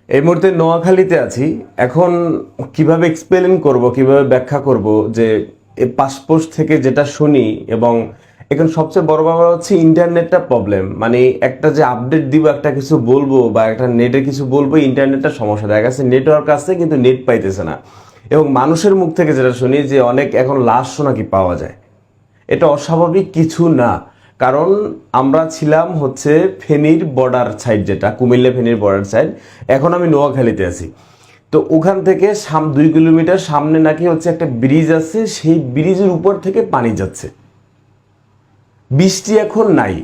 এই মুহূর্তে নোয়াখালীতে আছি। এখন কিভাবে এক্সপ্লেন করব, কিভাবে ব্যাখ্যা করব যে এই পাসপোর্ট থেকে যেটা শুনি, এবং এখন সবচেয়ে বড় ব্যাপার হচ্ছে ইন্টারনেটটা প্রবলেম। মানে একটা যে আপডেট দিব, একটা কিছু বলবো বা একটা নেটে কিছু বলবো, ইন্টারনেটটা সমস্যা। দেখা গেছে নেটওয়ার্ক আছে কিন্তু নেট পাইতেছে না। এবং মানুষের মুখ থেকে যেটা শুনি যে অনেক এখন লাশও নাকি পাওয়া যায়। এটা অস্বাভাবিক কিছু না, কারণ আমরা ছিলাম হচ্ছে ফেনীর বর্ডার সাইড, যেটা কুমিল্লা ফেনীর বর্ডার সাইড। এখন আমি নোয়াখালীতে আছি। তো ওখান থেকে 2 কিলোমিটার সামনে নাকি হচ্ছে একটা ব্রিজ আছে, সেই ব্রিজের উপর থেকে পানি যাচ্ছে। বৃষ্টি এখন নাই।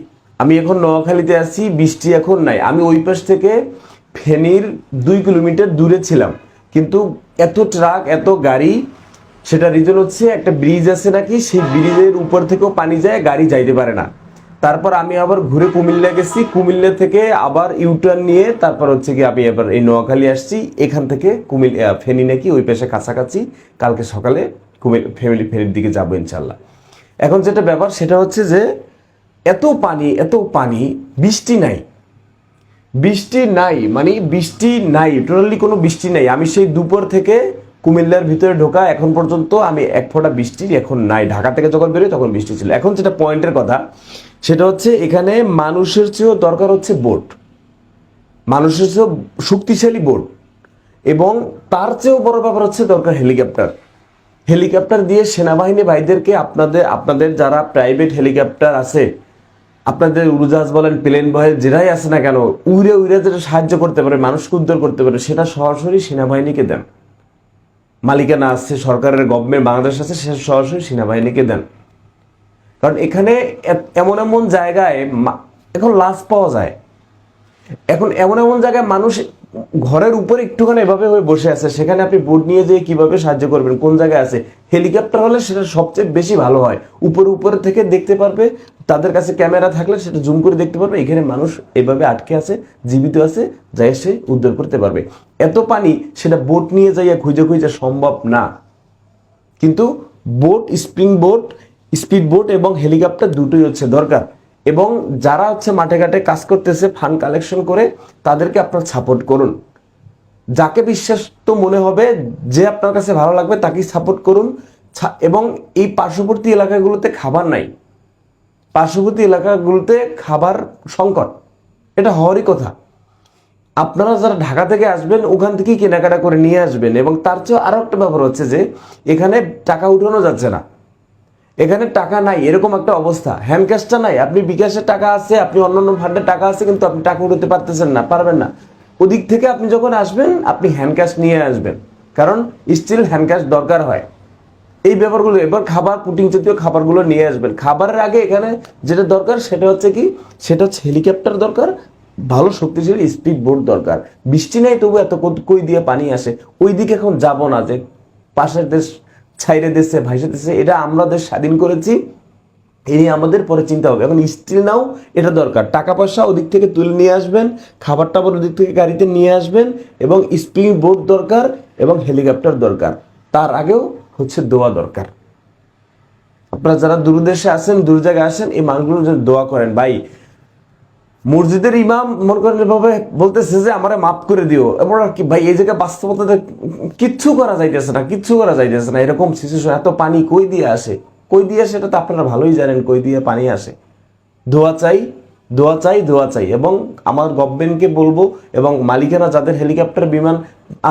আমি এখন নোয়াখালীতে আছি, বৃষ্টি এখন নাই। আমি ওই পাশ থেকে ফেনীর 2 কিলোমিটার দূরে ছিলাম, কিন্তু এত ট্রাক, এত গাড়ি। সেটা রিজন হচ্ছে একটা ব্রিজ আছে নাকি, সেই ব্রিজের উপর থেকেও পানি যায়, গাড়ি যাইতে পারে না। তারপর আমি আবার ঘুরে কুমিল্লা গেছি, কুমিল্লা থেকে আবার ইউটার্ন নিয়ে তারপর হচ্ছে কি আমি এবার এই নোয়াখালী আসছি। এখান থেকে ফেনী নাকি ওই পাশে কাছাকাছি, কালকে সকালে ফেনীর দিকে যাবো ইনশাল্লাহ। এখন যেটা ব্যাপার সেটা হচ্ছে যে এত পানি, এত পানি, বৃষ্টি নাই। বৃষ্টি নাই মানে বৃষ্টি নাই, টোটালি কোনো বৃষ্টি নাই। আমি সেই দুপুর থেকে কুমিল্লার ভিতরে ঢোকা এখন পর্যন্ত আমি এক ফোঁটা বৃষ্টি এখন নাই। ঢাকা থেকে যখন বেরোই তখন বৃষ্টি ছিল। এখন যেটা পয়েন্টের কথা সেটা হচ্ছে এখানে মানুষের চেয়েও দরকার হচ্ছে বোট, মানুষের চেয়েও শক্তিশালী বোট, এবং তার চেয়েও বড় ব্যাপার হচ্ছে দরকার হেলিকপ্টার। হেলিকপ্টার দিয়ে সেনাবাহিনী ভাইদেরকে, আপনাদের যারা প্রাইভেট হেলিকপ্টার আছে, আপনাদের উড়োজাহাজ বলেন, প্লেন বলেন, যেটাই আছে না কেন, উড়ে উড়ে যেটা সাহায্য করতে পারে, মানুষকে উদ্ধার করতে পারে, সেটা সরাসরি সেনাবাহিনীকে দেন। মালিকানা আছে, সরকারের গভর্নমেন্ট বাংলাদেশ আছে, সেটা সরাসরি সেনাবাহিনীকে দেন। কারণ এখানে এমন এমন জায়গায় এখন লাশ পাওয়া যায়। এখন এমন এমন জায়গায় মানুষ ঘরের উপরে একটুখানি এভাবে হয়ে বসে আছে, সেখানে আপনি বোট নিয়ে যেয়ে কিভাবে সাহায্য করবেন, কোন জায়গায় আছে? হেলিকপ্টার হলে সেটা সবচেয়ে বেশি ভালো হয়, উপরে থেকে দেখতে পারবে। তাদের কাছে ক্যামেরা থাকলে সেটা জুম করে দেখতে পারবে এখানে মানুষ এভাবে আটকে আছে, জীবিত আছে, যাই সে উদ্ধার করতে পারবে। এত পানি, সেটা বোট নিয়ে যাইয়া খুঁজে খুঁজে সম্ভব না। কিন্তু boat, spring boat, speed boat এবং হেলিকপ্টার দুটোই হচ্ছে দরকার। এবং যারা হচ্ছে মাঠে ঘাটে কাজ করতেছে ফান্ড কালেকশন করে, তাদেরকে আপনার সাপোর্ট করুন। যাকে বিশ্বাস তো মনে হবে, যে আপনার কাছে ভালো লাগবে তাকেই সাপোর্ট করুন। এবং এই পার্শ্ববর্তী এলাকাগুলোতে খাবার নাই, পার্শ্ববর্তী এলাকাগুলোতে খাবার সংকট, এটা হওয়ারই কথা। আপনারা যারা ঢাকা থেকে আসবেন ওখান থেকেই কেনাকাটা করে নিয়ে আসবেন। এবং তার চেয়েও আরো একটা ব্যাপার হচ্ছে যে এখানে টাকা উঠানো যাচ্ছে না, এখানে টাকা নাই, এরকম একটা অবস্থা। হ্যান্ড ক্যাশটা নাই। আপনি বিকাশের টাকা আছে, আপনি অন্যান্য ফান্ডের টাকা আছে, কিন্তু আপনি টাকা উঠাতে পারতেছেন না, পারবেন না। ওদিক থেকে আপনি যখন আসবেন আপনি হ্যান্ড ক্যাশ নিয়ে আসবেন, কারণ স্টিল হ্যান্ড ক্যাশ দরকার হয় এই ব্যাপারগুলো। এবার খাবার, পুটিং জাতীয় খাবারগুলো নিয়ে আসবেন। খাবারের আগে এখানে যেটা দরকার সেটা হচ্ছে কি, সেটা হচ্ছে হেলিকপ্টার দরকার, ভালো শক্তিশালী স্পিড বোট দরকার। বৃষ্টি নাই তবু এত কই দিয়ে পানি আসে। ওই দিকে এখন যাব না যে পাশের দেশ ছাইরে দেশে ভাইসে দেশে, এটা আমরা দেশ স্বাধীন করেছি, এই নিয়ে আমাদের পরে চিন্তা হবে। এখন স্টিল নাও এটা দরকার, টাকা পয়সা ওদিক থেকে তুলে নিয়ে আসবেন, খাবার টাবার ওদিক থেকে গাড়িতে নিয়ে আসবেন, এবং স্পিড বোট দরকার এবং হেলিকপ্টার দরকার। তার আগেও হচ্ছে দোয়া দরকার। আপনারা যারা দূরদেশে আসেন, দূর জায়গায় আসেন, এই মানুষগুলো দোয়া করেন। ভাই, মসজিদের ইমাম মনে করেন এভাবে বলতেছে যে আমারে মাফ করে দিও, এবং কি ভাই, এই জায়গায় বাস্তবতাতে কিচ্ছু করা যাইতেছে না, কিচ্ছু করা যাইতেছে না। এরকম সিচুয়েশন, এত পানি কই দিয়ে আসে, কই দিয়ে আসে এটা তো আপনারা ভালোই জানেন, কই দিয়ে পানি আসে। দোয়া চাই, দোয়া চাই, দোয়া চাই। এবং আমার গভর্নমেন্টকে বলবো, এবং মালিকানা যাদের হেলিকপ্টার বিমান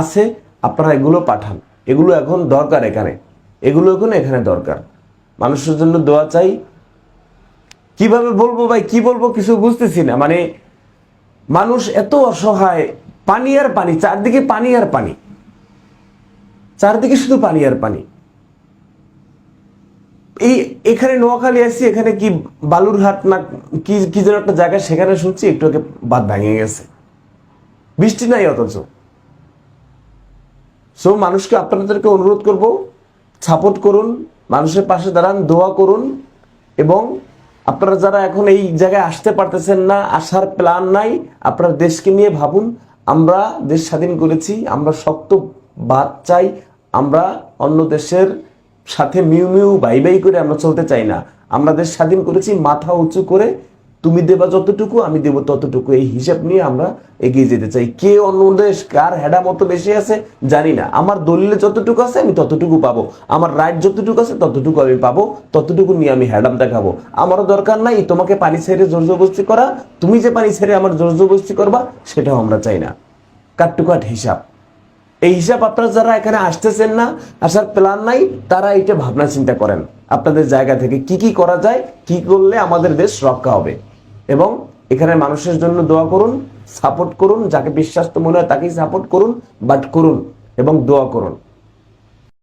আছে, আপনারা এগুলো পাঠান। এগুলো এখন দরকার এখানে, এগুলো এখন এখানে দরকার। মানুষের জন্য দোয়া চাই। কিভাবে বলবো ভাই, কি বলবো কিছু বুঝতেছি না। মানে মানুষ এত অসহায়, পানি আর পানি, চারদিকে পানি আর পানি, চারদিকে শুধু পানি আর পানি। এই এখানে নোয়াখালী আসছি, এখানে কি বালুরহাট না কি কি যেন একটা জায়গা, সেখানে শুনছি একটু আগে বাঁধ ভেঙে গেছে, বৃষ্টি নাই অথচ। সো মানুষকে, আপনাদেরকে অনুরোধ করব, সাপোর্ট করুন, মানুষের পাশে দাঁড়ান, দোয়া করুন। এবং আপনারা যারা এখন এই জায়গায় আসতে পারতেছেন না, আসার প্ল্যান নাই, আপনার দেশকে নিয়ে ভাবুন। আমরা দেশ স্বাধীন করেছি, আমরা শক্ত বাদ চাই। আমরা অন্য দেশের সাথে মিউ মিউ বাই বাই করে আমরা চলতে চাই না। আমরা দেশ স্বাধীন করেছি মাথা উঁচু করে, তুমি দেবা যতটুকু, আমি দেব ততটুকু, এই হিসাব নিয়ে আমরা এগিয়ে যেতে চাই। কে অন্য দেশ কার হেডা মতো বেশি আছে জানি না, আমার দলিলে যতটুকু আছে আমি ততটুকু পাবো, আমার রাইট যতটুকু আছে ততটুকু আমি পাবো, ততটুকু নিয়ে আমি হেডাম দেখাবো। আমারও দরকার নাই তোমাকে পানি ছেড়ে জোর জবরদস্তি করা, তুমি যে পানি ছেড়ে আমার জোর জবরদস্তি করবা সেটাও আমরা চাই না। কাট টু কাট হিসাব। এই হিসাব আপনারা যারা এখানে আসতেছেন না, আসার প্ল্যান নাই, তারা এটা ভাবনা চিন্তা করেন আপনাদের জায়গা থেকে কি কি করা যায়, কি করলে আমাদের দেশ রক্ষা হবে। এবং এখানে মানুষের জন্য দোয়া করুন, সাপোর্ট করুন, যাকে বিশ্বাস তো মনে হয় তাকেই সাপোর্ট করুন, বাট করুন এবং দোয়া করুন।